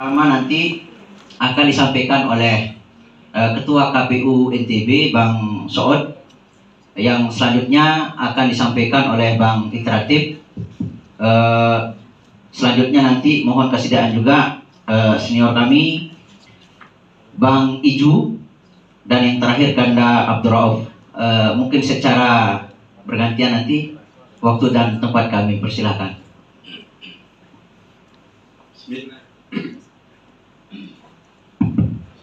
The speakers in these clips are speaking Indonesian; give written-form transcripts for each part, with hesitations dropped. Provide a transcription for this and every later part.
Pertama nanti akan disampaikan oleh Ketua KPU NTB Bang Sood, yang selanjutnya akan disampaikan oleh Bang Ikratif. Selanjutnya nanti mohon kesediaan juga senior kami Bang Iju, dan yang terakhir Ganda Abdurrauf. Mungkin secara bergantian nanti waktu dan tempat kami persilahkan.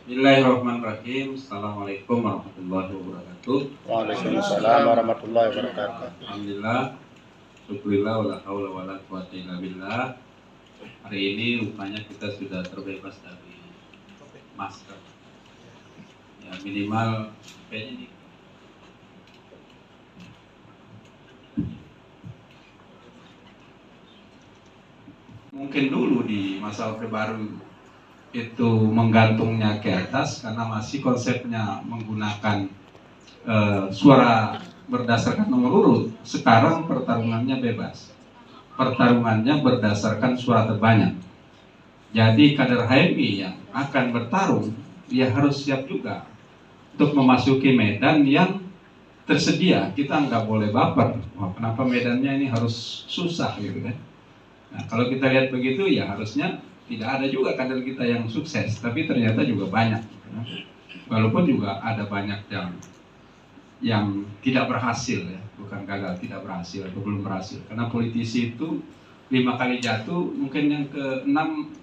Bismillahirrahmanirrahim. Assalamualaikum warahmatullahi wabarakatuh. Waalaikumsalam warahmatullahi wabarakatuh. Alhamdulillah, syukurillah, wala haula wala quwwata illa billah. Hari ini rupanya kita sudah terbebas dari masker. Ya minimal kayaknya ini. Mungkin dulu di masa Orde Baru itu menggantungnya ke atas karena masih konsepnya menggunakan suara berdasarkan nomor urut. Sekarang pertarungannya bebas, pertarungannya berdasarkan suara terbanyak. Jadi kader HMI yang akan bertarung, dia harus siap juga untuk memasuki medan yang tersedia. Kita nggak boleh baper, wah kenapa medannya ini harus susah gitu kan. Nah kalau kita lihat begitu ya harusnya tidak ada juga kader kita yang sukses, tapi ternyata juga banyak. Walaupun juga ada banyak yang tidak berhasil ya, bukan gagal, tidak berhasil atau belum berhasil. Karena politisi itu 5 kali jatuh, mungkin yang ke-6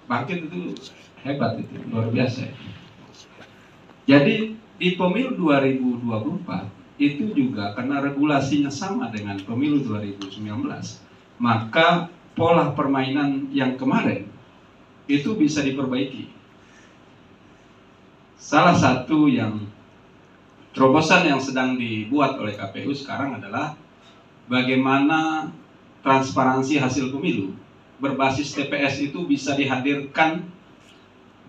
bangkit itu hebat, itu luar biasa. Jadi di pemilu 2024 itu juga karena regulasinya sama dengan pemilu 2019, maka pola permainan yang kemarin itu bisa diperbaiki. Salah satu terobosan yang sedang dibuat oleh KPU sekarang adalah bagaimana transparansi hasil pemilu berbasis TPS itu bisa dihadirkan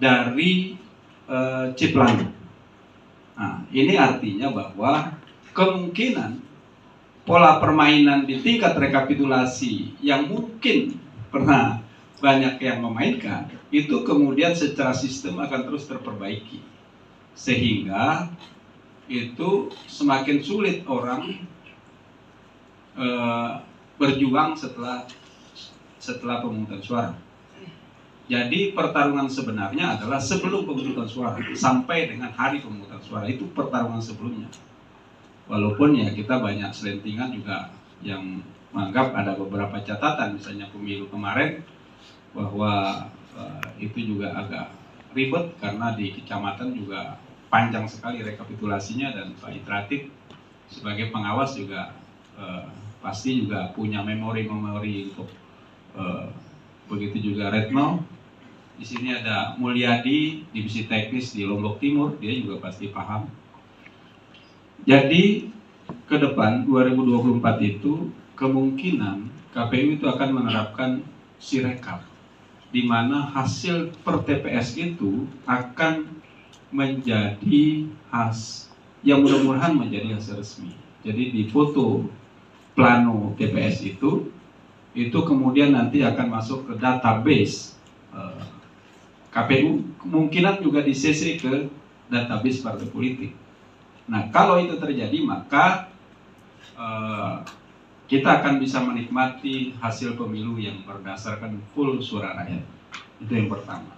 dari Ciplan. Nah, ini artinya bahwa kemungkinan pola permainan di tingkat rekapitulasi yang mungkin pernah banyak yang memainkan, itu kemudian secara sistem akan terus terperbaiki. Sehingga itu semakin sulit orang berjuang setelah pemungutan suara. Jadi pertarungan sebenarnya adalah sebelum pemungutan suara sampai dengan hari pemungutan suara, itu pertarungan sebelumnya. Walaupun ya kita banyak selentingan juga yang menganggap ada beberapa catatan, misalnya pemilu kemarin bahwa itu juga agak ribet karena di kecamatan juga panjang sekali rekapitulasinya, dan Pak Itratif sebagai pengawas juga pasti juga punya memori untuk begitu juga Retno. Di sini ada Mulyadi, divisi teknis di Lombok Timur, dia juga pasti paham. Jadi ke depan 2024 itu kemungkinan KPU itu akan menerapkan Sirekap, di mana hasil per TPS itu akan menjadi yang mudah-mudahan menjadi hasil resmi. Jadi di foto plano TPS itu kemudian nanti akan masuk ke database KPU, kemungkinan juga di CC ke database partai politik. Nah kalau itu terjadi maka kita akan bisa menikmati hasil pemilu yang berdasarkan full suara rakyat. Itu yang pertama.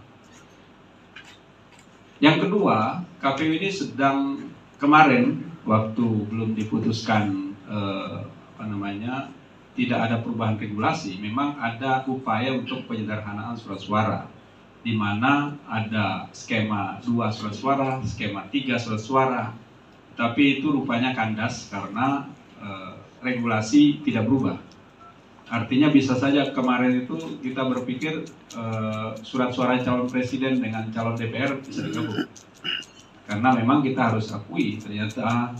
Yang kedua, KPU ini sedang kemarin waktu belum diputuskan tidak ada perubahan regulasi, memang ada upaya untuk penyederhanaan surat suara, di mana ada skema 2 surat suara, skema 3 surat suara, tapi itu rupanya kandas karena regulasi tidak berubah. Artinya bisa saja kemarin itu kita berpikir surat suara calon presiden dengan calon DPR bisa digabung. Karena memang kita harus akui ternyata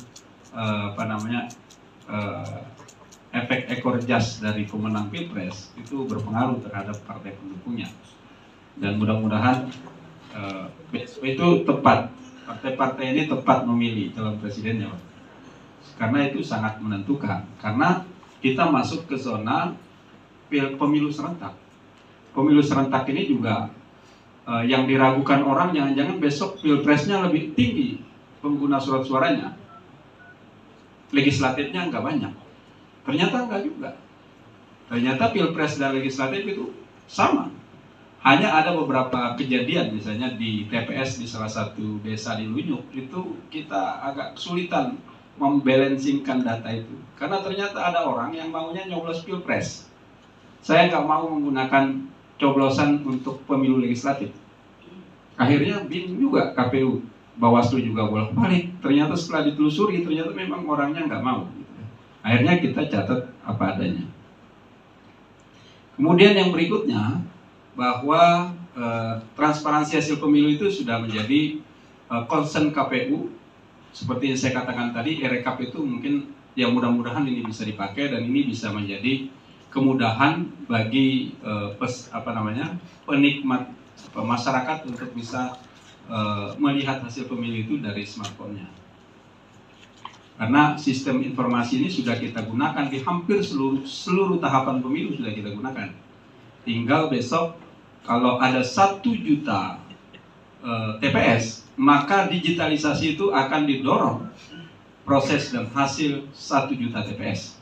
efek ekor jas dari pemenang Pilpres itu berpengaruh terhadap partai pendukungnya. Dan mudah-mudahan itu tepat, partai-partai ini tepat memilih calon presidennya, karena itu sangat menentukan. Karena kita masuk ke zona pemilu serentak. Pemilu serentak ini juga yang diragukan orang jangan-jangan besok pilpresnya lebih tinggi pengguna surat suaranya, legislatifnya nggak banyak. Ternyata nggak juga. Ternyata pilpres dan legislatif itu sama. Hanya ada beberapa kejadian, misalnya di TPS di salah satu desa di Lunyuk, itu kita agak kesulitan membalancingkan data itu. Karena ternyata ada orang yang maunya nyoblos pilpres. Saya nggak mau menggunakan coblosan untuk pemilu legislatif. Akhirnya bingung juga KPU, Bawaslu juga bolak-balik. Ternyata setelah ditelusuri, ternyata memang orangnya nggak mau. Akhirnya kita catat apa adanya. Kemudian yang berikutnya, bahwa transparansi hasil pemilu itu sudah menjadi concern KPU. Seperti yang saya katakan tadi, e-rekap itu mungkin ya mudah-mudahan ini bisa dipakai dan ini bisa menjadi kemudahan bagi penikmat masyarakat untuk bisa melihat hasil pemilu itu dari smartphone-nya. Karena sistem informasi ini sudah kita gunakan di hampir seluruh tahapan pemilu sudah kita gunakan. Tinggal besok kalau ada 1 juta TPS, maka digitalisasi itu akan didorong proses dan hasil 1 juta TPS.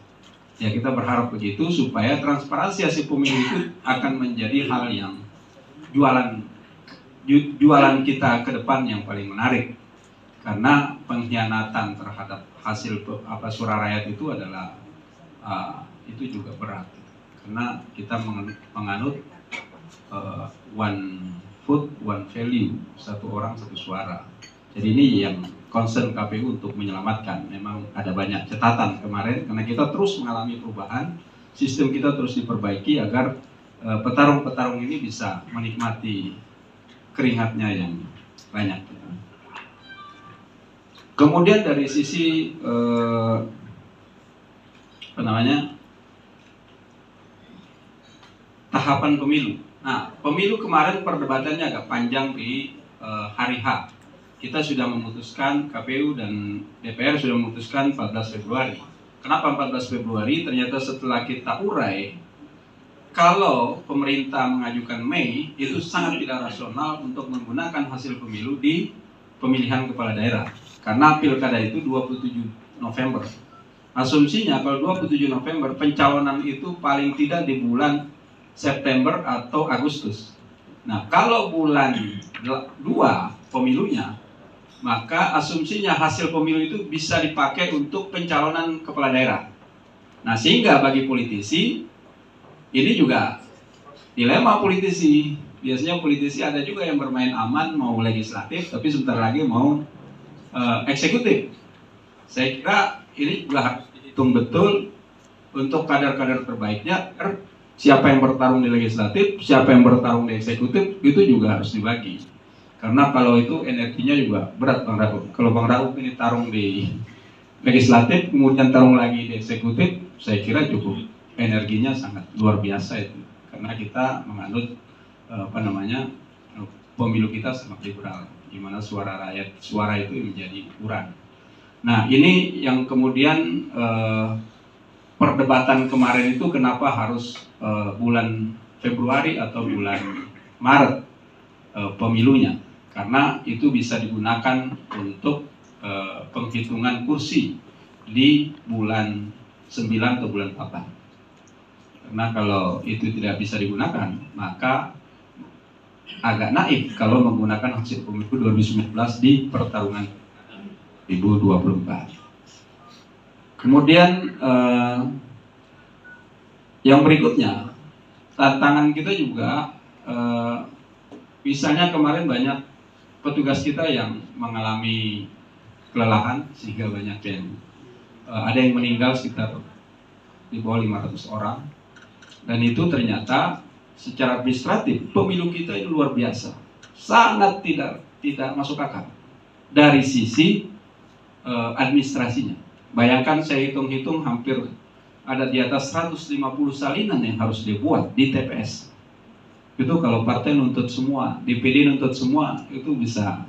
Ya, kita berharap begitu supaya transparansi hasil pemilu itu akan menjadi hal yang jualan kita ke depan yang paling menarik. Karena pengkhianatan terhadap hasil suara rakyat itu adalah itu juga berat. Karena kita menganut one vote, one value, 1 orang 1 suara. Jadi ini yang concern KPU untuk menyelamatkan. Memang ada banyak catatan kemarin karena kita terus mengalami perubahan, sistem kita terus diperbaiki agar petarung-petarung ini bisa menikmati keringatnya yang banyak. Kemudian dari sisi tahapan pemilu. Nah, pemilu kemarin perdebatannya agak panjang di hari H. Kita sudah memutuskan, KPU dan DPR sudah memutuskan 14 Februari. Kenapa 14 Februari? Ternyata setelah kita urai, kalau pemerintah mengajukan Mei, itu sangat tidak rasional untuk menggunakan hasil pemilu di pemilihan kepala daerah. Karena pilkada itu 27 November. Asumsinya kalau 27 November, pencalonan itu paling tidak di bulan September atau Agustus. Nah, kalau bulan 2 pemilunya, maka asumsinya hasil pemilu itu bisa dipakai untuk pencalonan kepala daerah. Nah, sehingga bagi politisi, ini juga dilema politisi. Biasanya politisi ada juga yang bermain aman, mau legislatif, tapi sebentar lagi mau eksekutif. Saya kira ini juga harus dihitung betul untuk kadar-kadar terbaiknya. Siapa yang bertarung di legislatif, siapa yang bertarung di eksekutif, itu juga harus dibagi. Karena kalau itu energinya juga berat, Bang Rauf. Kalau Bang Rauf ini tarung di legislatif, kemudian tarung lagi di eksekutif, saya kira cukup energinya sangat luar biasa itu. Karena kita menganut pemilu kita sangat liberal, di mana suara itu menjadi ukuran. Nah, ini yang kemudian perdebatan kemarin itu kenapa harus bulan Februari atau bulan Maret pemilunya, karena itu bisa digunakan untuk penghitungan kursi di bulan 9 atau bulan 8. Karena kalau itu tidak bisa digunakan, maka agak naif kalau menggunakan hasil pemilu 2019 di pertarungan 2024. Kemudian yang berikutnya, tantangan kita juga misalnya kemarin banyak petugas kita yang mengalami kelelahan sehingga banyak yang ada yang meninggal sekitar di bawah 500 orang. Dan itu ternyata secara administratif pemilu kita ini luar biasa, sangat tidak masuk akal dari sisi administrasinya. Bayangkan saya hitung-hitung hampir ada di atas 150 salinan yang harus dibuat di TPS. Itu kalau partai nuntut semua, DPD nuntut semua, itu bisa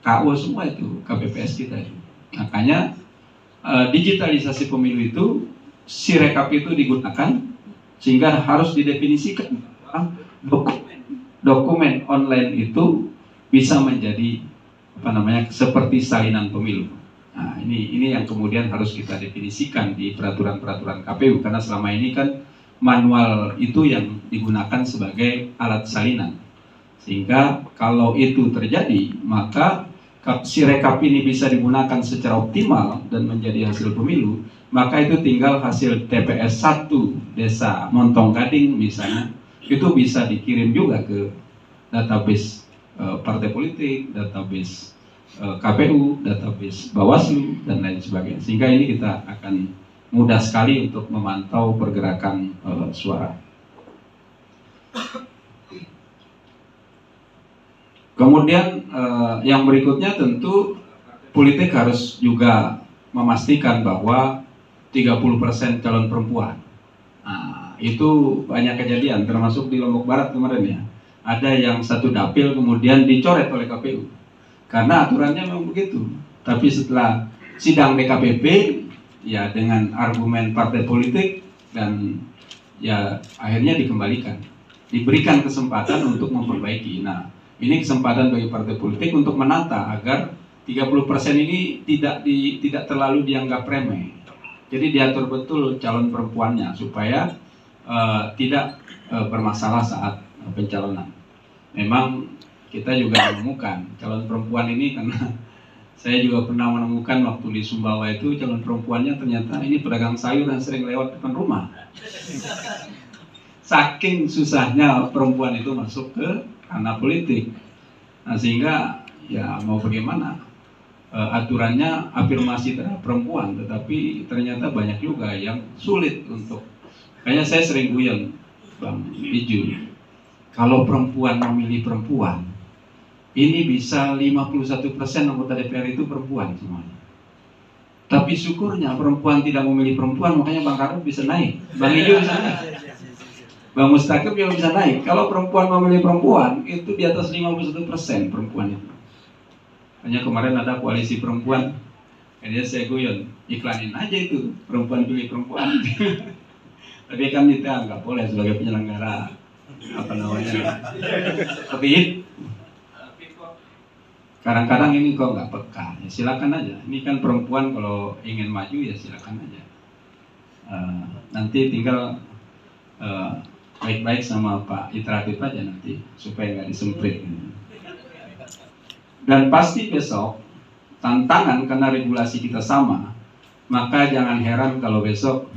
KO semua itu, KPPS kita itu. Makanya digitalisasi pemilu itu, Sirekap itu digunakan, sehingga harus didefinisikan dokumen dokumen online itu bisa menjadi seperti salinan pemilu. Nah, ini yang kemudian harus kita definisikan di peraturan-peraturan KPU, karena selama ini kan manual itu yang digunakan sebagai alat salinan. Sehingga kalau itu terjadi, maka Sirekap ini bisa digunakan secara optimal dan menjadi hasil pemilu, maka itu tinggal hasil TPS 1 Desa Montong Gading misalnya, itu bisa dikirim juga ke database partai politik, database KPU, database Bawaslu, dan lain sebagainya. Sehingga ini kita akan mudah sekali untuk memantau pergerakan suara. Kemudian yang berikutnya tentu politik harus juga memastikan bahwa 30% calon perempuan. Nah, itu banyak kejadian, termasuk di Lombok Barat kemarin ya. Ada yang satu dapil kemudian dicoret oleh KPU. Karena aturannya memang begitu. Tapi setelah sidang DKPP, ya dengan argumen partai politik, dan ya akhirnya dikembalikan. Diberikan kesempatan untuk memperbaiki. Nah, ini kesempatan bagi partai politik untuk menata agar 30% ini tidak terlalu dianggap remeh. Jadi diatur betul calon perempuannya supaya tidak bermasalah saat pencalonan. Memang kita juga menemukan calon perempuan ini, karena saya juga pernah menemukan waktu di Sumbawa itu calon perempuannya ternyata ini pedagang sayur yang sering lewat depan rumah. Saking susahnya perempuan itu masuk ke ranah politik. Nah, sehingga ya mau bagaimana, aturannya afirmasi terhadap perempuan, tetapi ternyata banyak juga yang sulit untuk. Kayaknya saya sering guyon, Bang Iju, kalau perempuan memilih perempuan, ini bisa 51% anggota DPR itu perempuan semuanya. Tapi syukurnya perempuan tidak memilih perempuan, makanya Bang Karno bisa naik, Bang Iju bisa naik, Bang Mustaqim juga bisa naik. Kalau perempuan memilih perempuan, itu di atas 51% perempuan itu. Hanya kemarin ada koalisi perempuan, jadi saya guyon, iklanin aja itu perempuan pilih perempuan. Tapi kan kita nggak boleh sebagai penyelenggara tapi kadang-kadang ini kok nggak peka. Ya silakan aja. Ini kan perempuan kalau ingin maju ya silakan aja. Nanti tinggal baik-baik sama Pak Iteratif aja nanti supaya nggak disemprit. Dan pasti besok tantangan karena regulasi kita sama, maka jangan heran kalau besok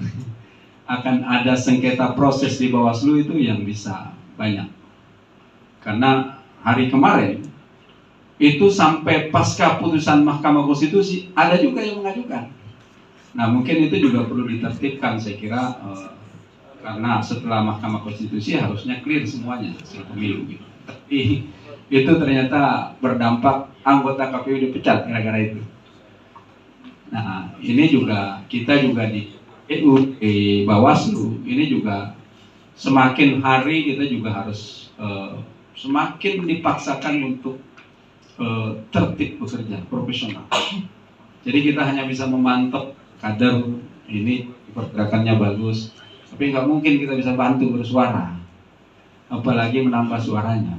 akan ada sengketa proses di Bawaslu itu yang bisa banyak. Karena hari kemarin itu sampai pasca putusan Mahkamah Konstitusi ada juga yang mengajukan. Nah, mungkin itu juga perlu ditertibkan saya kira, karena setelah Mahkamah Konstitusi harusnya clear semuanya hasil pemilu gitu. Tapi itu ternyata berdampak anggota KPU dipecat gara-gara itu. Nah, ini juga kita juga di Bawaslu ini juga semakin hari kita juga harus semakin dipaksakan untuk tertib bekerja, profesional. Jadi kita hanya bisa memantau kader ini pergerakannya bagus, tapi nggak mungkin kita bisa bantu bersuara, apalagi menambah suaranya.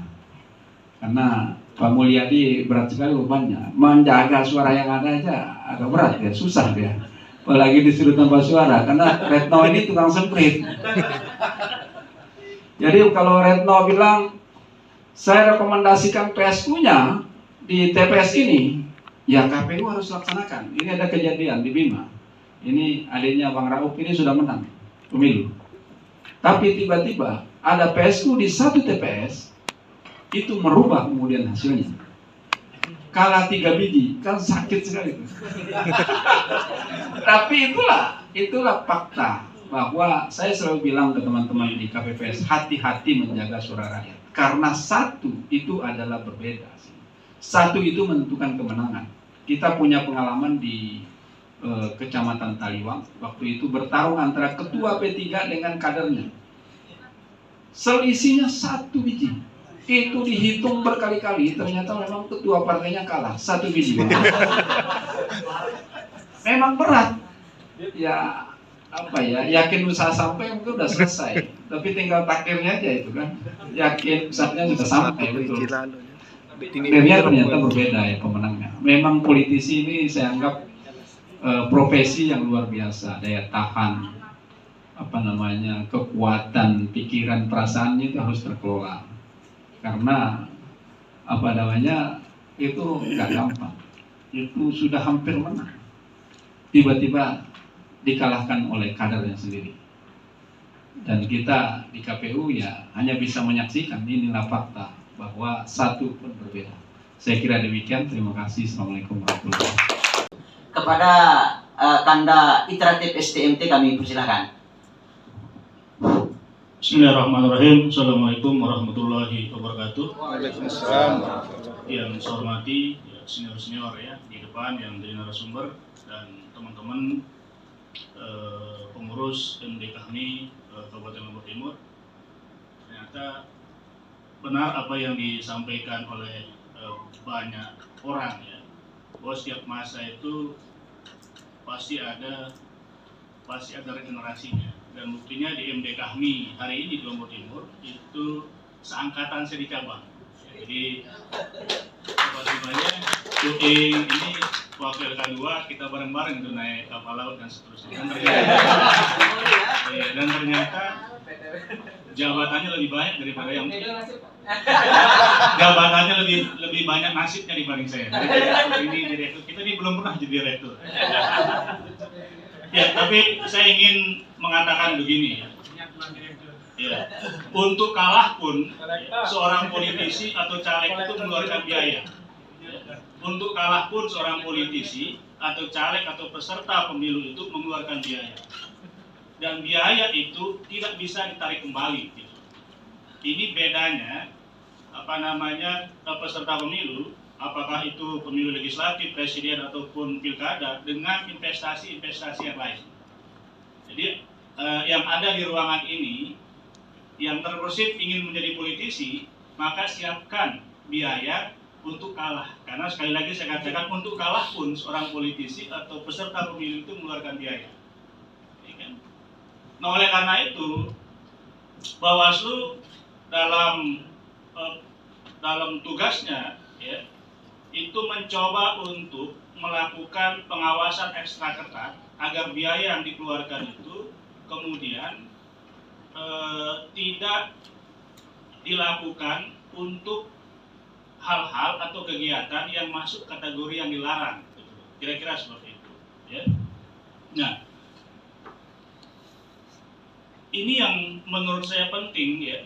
Karena Pak Mulyadi berat sekali bebannya, menjaga suara yang ada aja agak berat ya, susah dia. Apalagi disuruh tambah suara, karena Retno ini tukang semprit. Jadi kalau Retno bilang, saya rekomendasikan PSU-nya di TPS ini, ya KPU harus laksanakan. Ini ada kejadian di Bima. Ini adiknya Bang Rauf ini sudah menang pemilu. Tapi tiba-tiba ada PSU di satu TPS, itu merubah kemudian hasilnya. Kalah 3 biji, kan sakit sekali. Tapi itulah fakta, bahwa saya selalu bilang ke teman-teman di KPPS, hati-hati menjaga suara rakyat. Karena satu itu adalah berbeda. Satu itu menentukan kemenangan. Kita punya pengalaman di Kecamatan Taliwang, waktu itu bertarung antara ketua P3 dengan kadernya. Selisihnya 1 biji. Itu dihitung berkali-kali, ternyata memang ketua partainya kalah 1 biji. Memang berat. Ya apa ya, yakin usaha sampai mungkin udah selesai, tapi tinggal takdirnya aja itu kan, yakin usahanya sudah sampai betul. Takdirnya ternyata berbeda ya pemenangnya. Memang politisi ini saya anggap profesi yang luar biasa, daya tahan, apa namanya, kekuatan pikiran perasaannya itu harus terkelola, karena apa namanya itu nggak gampang. Itu sudah hampir menang, tiba-tiba dikalahkan oleh kadernya sendiri. Dan kita di KPU ya hanya bisa menyaksikan, inilah fakta bahwa satu pun berbeda. Saya kira demikian. Terima kasih. Assalamualaikum warahmatullahi wabarakatuh. Kepada Kanda Iteratif STMT kami persilakan. Bismillahirrahmanirrahim. Assalamualaikum warahmatullahi wabarakatuh. Waalaikumsalam. Yang saya hormati ya, senior-senior ya di depan yang jadi narasumber dan teman-teman pengurus MD kami Kabupaten Lombok Timur. Ternyata benar apa yang disampaikan oleh banyak orang ya, bahwa setiap masa itu pasti ada regenerasinya. Dan buktinya di MD kami hari ini di Lombok Timur itu seangkatan seri cabang. Jadi tiba-tibanya syuting ini wakil K2 kita bareng-bareng tuh naik kapal laut dan seterusnya. Dan ternyata jabatannya lebih banyak daripada yang jabatannya lebih banyak nasibnya dibanding saya. Direktur kita ini belum pernah jadi direktur. Ya, tapi saya ingin mengatakan begini ya. Ya, untuk kalah pun seorang politisi atau caleg itu mengeluarkan biaya. Untuk kalah pun seorang politisi atau caleg atau peserta pemilu itu mengeluarkan biaya. Dan biaya itu tidak bisa ditarik kembali. Gitu. Ini bedanya peserta pemilu, apakah itu pemilu legislatif, presiden ataupun pilkada, dengan investasi-investasi yang lain. Jadi yang ada di ruangan ini yang terbersih ingin menjadi politisi, maka siapkan biaya untuk kalah. Karena sekali lagi saya katakan, untuk kalah pun seorang politisi atau peserta pemilu itu mengeluarkan biaya. Nah, oleh karena itu Bawaslu dalam tugasnya ya, itu mencoba untuk melakukan pengawasan ekstra ketat agar biaya yang dikeluarkan itu kemudian tidak dilakukan untuk hal-hal atau kegiatan yang masuk kategori yang dilarang, kira-kira seperti itu. Ya. Nah, ini yang menurut saya penting ya,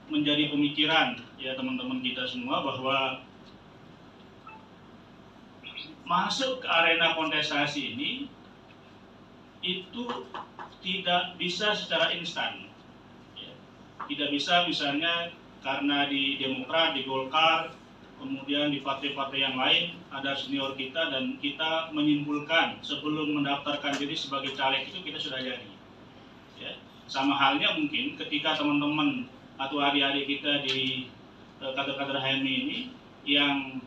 menjadi pemikiran ya teman-teman kita semua, bahwa masuk ke arena kontestasi ini itu tidak bisa secara instan ya. Tidak bisa misalnya karena di Demokrat, di Golkar, kemudian di partai-partai yang lain ada senior kita dan kita menyimpulkan sebelum mendaftarkan diri sebagai caleg itu kita sudah jadi ya. Sama halnya mungkin ketika teman-teman atau adik-adik kita di kader-kader HMI ini yang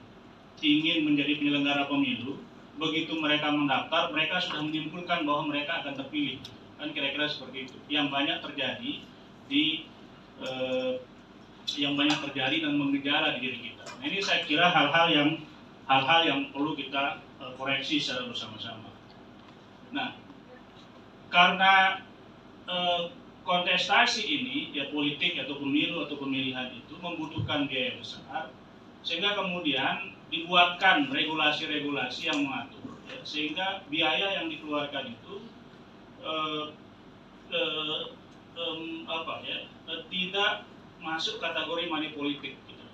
ingin menjadi penyelenggara pemilu, begitu mereka mendaftar, mereka sudah menyimpulkan bahwa mereka akan terpilih. Kan kira-kira seperti itu. Yang banyak terjadi dan mengejala di diri kita. Nah, ini saya kira hal-hal yang perlu kita koreksi secara bersama-sama. Nah, karena kontestasi ini ya, politik atau pemilu atau pemilihan itu membutuhkan biaya besar, sehingga kemudian dibuatkan regulasi-regulasi yang mengatur ya, sehingga biaya yang dikeluarkan itu tidak masuk kategori money politik gitu.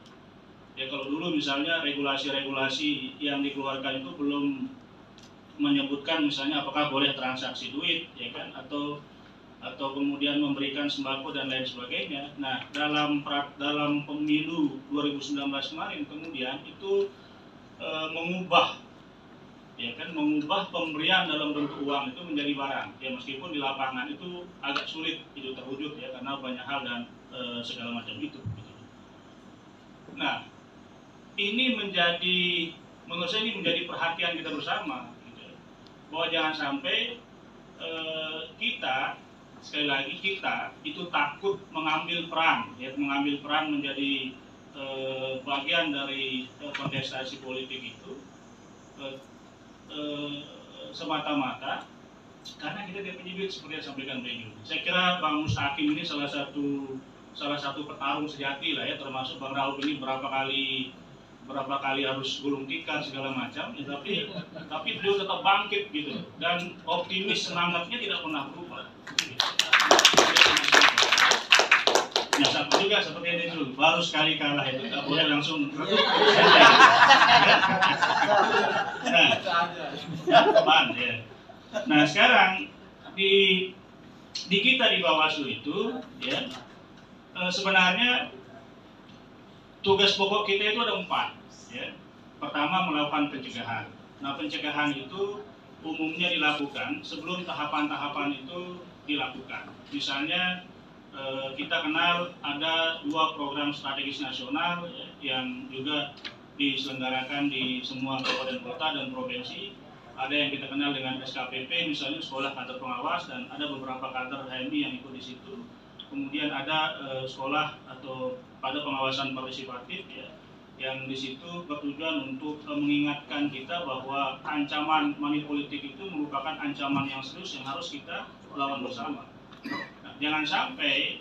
Ya, kalau dulu misalnya regulasi-regulasi yang dikeluarkan itu belum menyebutkan misalnya apakah boleh transaksi duit ya kan, atau kemudian memberikan sembako dan lain sebagainya. Nah, dalam pemilu 2019 kemarin kemudian itu mengubah pemberian dalam bentuk uang itu menjadi barang. Ya, meskipun di lapangan itu agak sulit itu terwujud ya, karena banyak hal dan segala macam itu. Nah, ini menurut saya ini menjadi perhatian kita bersama. Gitu. bahwa jangan sampai kita, sekali lagi kita itu takut mengambil peran, ya, mengambil peran menjadi bagian dari kontestasi politik itu semata-mata karena kita tidak punya duit seperti yang disampaikan Pak Ijul. Saya kira Bang Mustaqim ini salah satu petarung sejati lah ya, termasuk Bang Rauf ini berapa kali harus gulung tikar segala macam, ya, tapi beliau tetap bangkit gitu dan optimis, semangatnya tidak pernah berubah. Nah, satu juga seperti ini dulu, baru sekali kalah itu tak boleh langsung redup. Nah, sekarang di kita di Bawaslu itu, ya, sebenarnya tugas pokok kita itu ada 4. Ya. Pertama, melakukan pencegahan. Nah, pencegahan itu umumnya dilakukan sebelum tahapan-tahapan itu dilakukan. Misalnya kita kenal ada 2 program strategis nasional, ya, yang juga diselenggarakan di semua kabupaten kota dan provinsi. Ada yang kita kenal dengan SKPP, misalnya Sekolah Kader Pengawas, dan ada beberapa kader HMI yang ikut di situ. Kemudian ada sekolah atau pada pengawasan partisipatif, ya, yang di situ bertujuan untuk mengingatkan kita bahwa ancaman money politik itu merupakan ancaman yang serius yang harus kita lawan bersama. Nah, jangan sampai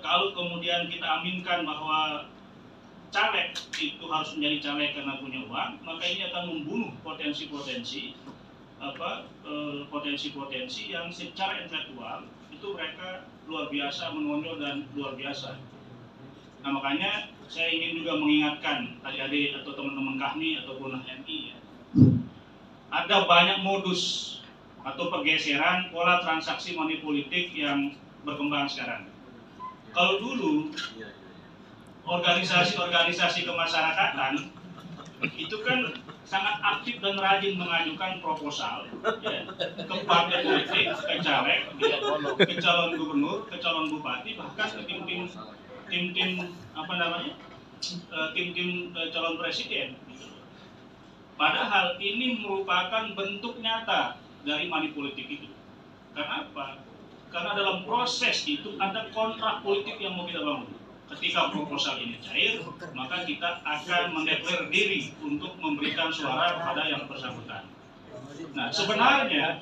kalau kemudian kita aminkan bahwa caleg itu harus menjadi caleg karena punya uang, maka ini akan membunuh potensi-potensi yang secara intelektual itu mereka luar biasa menonjol dan luar biasa. Nah, makanya saya ingin juga mengingatkan adik-adik atau teman-teman kami ataupun HMI, ya, ada banyak modus atau pergeseran pola transaksi money politik yang berkembang sekarang. Kalau dulu organisasi-organisasi kemasyarakatan itu kan sangat aktif dan rajin mengajukan proposal, ya, ke partai politik, ke caleg, ya, ke calon gubernur, ke calon bupati, bahkan ke tim-tim calon presiden. Padahal ini merupakan bentuk nyata dari money politik itu. Karena apa? Karena dalam proses itu ada kontrak politik yang mau kita bangun. Ketika proposal ini cair, maka kita akan mendeklar diri untuk memberikan suara pada yang bersangkutan. Nah, sebenarnya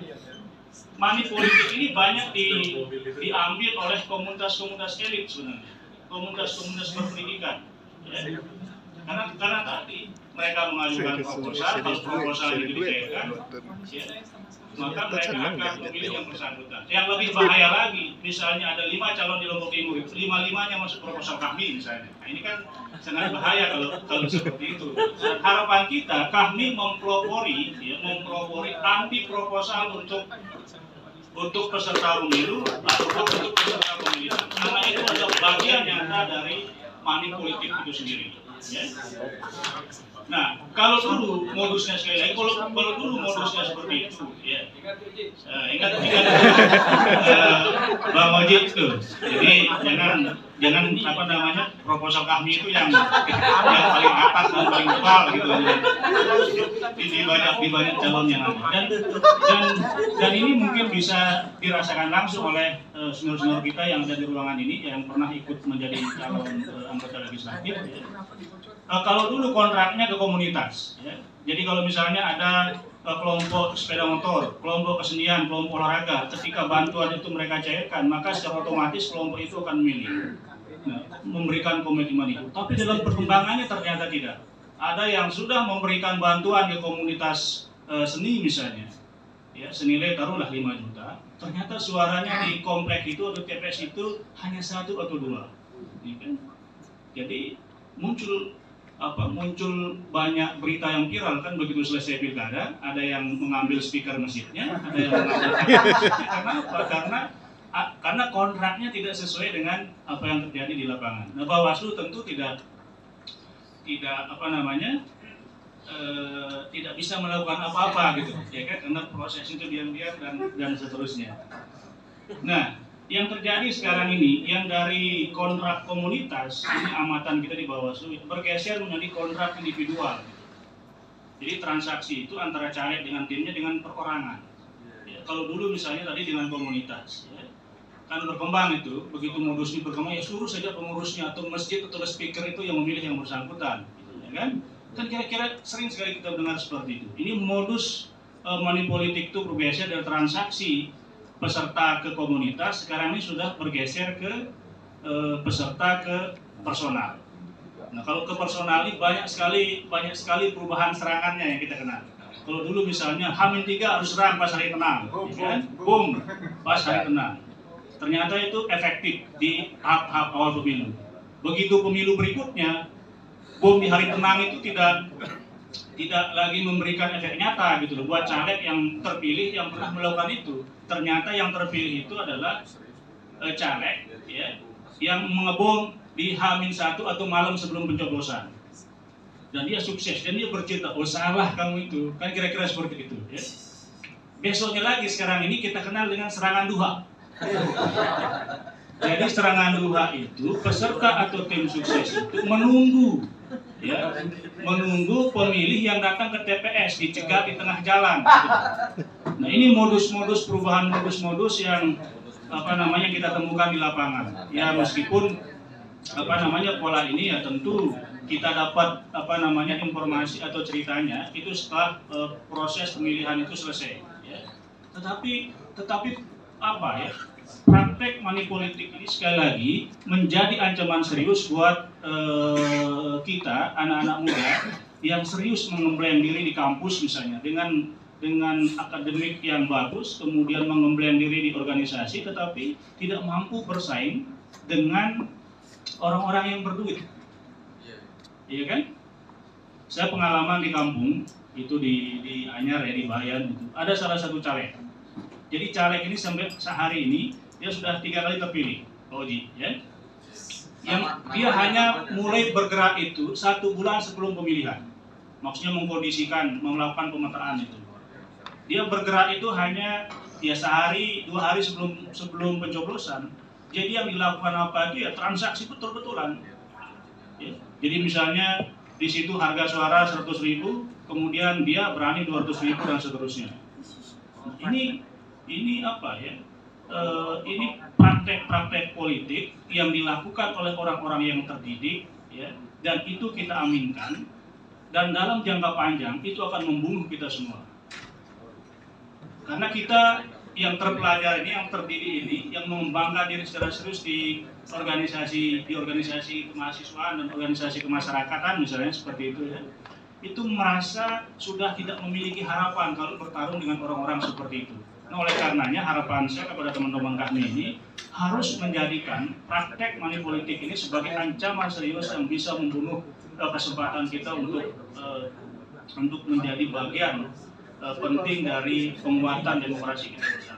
money politik ini banyak diambil oleh komunitas-komunitas elit sebenarnya, komunitas-komunitas berpendidikan. Ya. Karena tadi mereka mengajukan proposal, kalau proposal ini dicairkan, ya, maka mereka akan memilih yang bersangkutan. Yang lebih bahaya lagi, misalnya ada 5 calon di Lombok Timur, 5-5-nya masuk proposal kami misalnya. Nah, ini kan sangat bahaya kalau seperti itu. Harapan kita, kami mempelopori anti proposal untuk peserta pemilu atau untuk peserta pemilihan. Karena itu adalah bagian nyata dari money politik itu sendiri. Ya. Nah, kalau dulu modusnya sekali lagi, kalau dulu modusnya seperti itu, ya, ingat Bang Ojek tuh. Jadi jangan proposal kami itu yang paling atas dan paling tebal gitu. Di banyak calon yang ada. Dan ini mungkin bisa dirasakan langsung oleh senior-senior kita yang ada di ruangan ini yang pernah ikut menjadi calon anggota legislatif. Ya. Kalau dulu kontraknya ke komunitas, ya. Jadi kalau misalnya ada kelompok sepeda motor, kelompok kesenian, kelompok olahraga, ketika bantuan itu mereka cairkan, maka secara otomatis kelompok itu akan memilih, memberikan komitmen itu. Tapi dalam perkembangannya ternyata tidak. Ada yang sudah memberikan bantuan ke komunitas seni misalnya, ya, senilai taruhlah 5 juta. Ternyata suaranya di komplek itu atau TPS itu hanya 1 atau 2, ya kan? Jadi muncul banyak berita yang viral kan begitu selesai pilkada, ada yang mengambil speaker masjidnya, ada yang mengambil karena apa? Karena kontraknya tidak sesuai dengan apa yang terjadi di lapangan. Nah, Bawaslu tentu tidak bisa melakukan apa-apa gitu, ya kan? Karena proses itu diam-diam dan seterusnya. Nah, yang terjadi sekarang ini, yang dari kontrak komunitas, ini amatan kita di Bawaslu, bergeser menjadi kontrak individual. Jadi transaksi itu antara caleg dengan timnya dengan perorangan. Ya, kalau dulu misalnya tadi dengan komunitas, ya, kan berkembang itu, begitu modus ini berkembang ya suruh saja pengurusnya atau masjid atau speaker itu yang memilih yang bersangkutan, gitu, ya kan? Kan kira-kira sering sekali kita dengar seperti itu. Ini modus money politik itu bergeser dari transaksi peserta ke komunitas, sekarang ini sudah bergeser ke peserta ke personal. Nah, kalau ke personal ini banyak sekali perubahan serangannya yang kita kenal. Kalau dulu misalnya H-3 harus serang pas hari tenang, ya kan? Boom, pas hari tenang. Ternyata itu efektif di tahap awal pemilu. Begitu pemilu berikutnya, bom di hari tenang itu tidak lagi memberikan efek nyata gitu loh buat caleg yang terpilih yang pernah melakukan itu. Ternyata yang terpilih itu adalah caleg ya yang mengebom di H-1 atau malam sebelum pencoblosan. Dan dia sukses dan dia bercerita, oh salah kamu itu, kan kira-kira seperti itu ya. Besoknya lagi sekarang ini kita kenal dengan serangan duha. Jadi serangan duha itu peserta atau tim sukses itu menunggu pemilih yang datang ke TPS, dicegat di tengah jalan. Nah ini modus-modus perubahan modus-modus yang kita temukan di lapangan. Ya meskipun pola ini ya tentu kita dapat informasi atau ceritanya itu setelah proses pemilihan itu selesai. Ya. Tetapi praktek money politik ini sekali lagi menjadi ancaman serius buat kita anak-anak muda yang serius mengembleng diri di kampus misalnya dengan akademik yang bagus, kemudian mengembleng diri di organisasi, tetapi tidak mampu bersaing dengan orang-orang yang berduit. Iya kan? Saya pengalaman di kampung itu di Anyar ya, di Bayan itu ada salah satu caleg. Jadi caleg ini sampai sehari ini dia sudah 3 kali terpilih, Pak Oji, ya. Yang dia hanya mulai bergerak itu 1 bulan sebelum pemilihan. Maksudnya mengkondisikan, melakukan pemetaan itu. Dia bergerak itu hanya ya sehari, 2 hari sebelum pencoblosan. Jadi yang dilakukan apa itu ya transaksi betul-betulan. Ya. Jadi misalnya di situ harga suara 100.000, kemudian dia berani 200.000 dan seterusnya. Nah, ini apa ya? Ini praktek-praktek politik yang dilakukan oleh orang-orang yang terdidik, ya, dan itu kita aminkan. Dan dalam jangka panjang itu akan membunuh kita semua. Karena kita yang terpelajar ini, yang terdidik ini, yang mengembangkan diri secara serius di organisasi kemahasiswaan dan organisasi kemasyarakatan misalnya seperti itu ya, itu merasa sudah tidak memiliki harapan kalau bertarung dengan orang-orang seperti itu. Nah, oleh karenanya harapan saya kepada teman-teman kami ini harus menjadikan praktek money politik ini sebagai ancaman serius yang bisa membunuh kesempatan kita untuk menjadi bagian penting dari penguatan demokrasi kita bersama.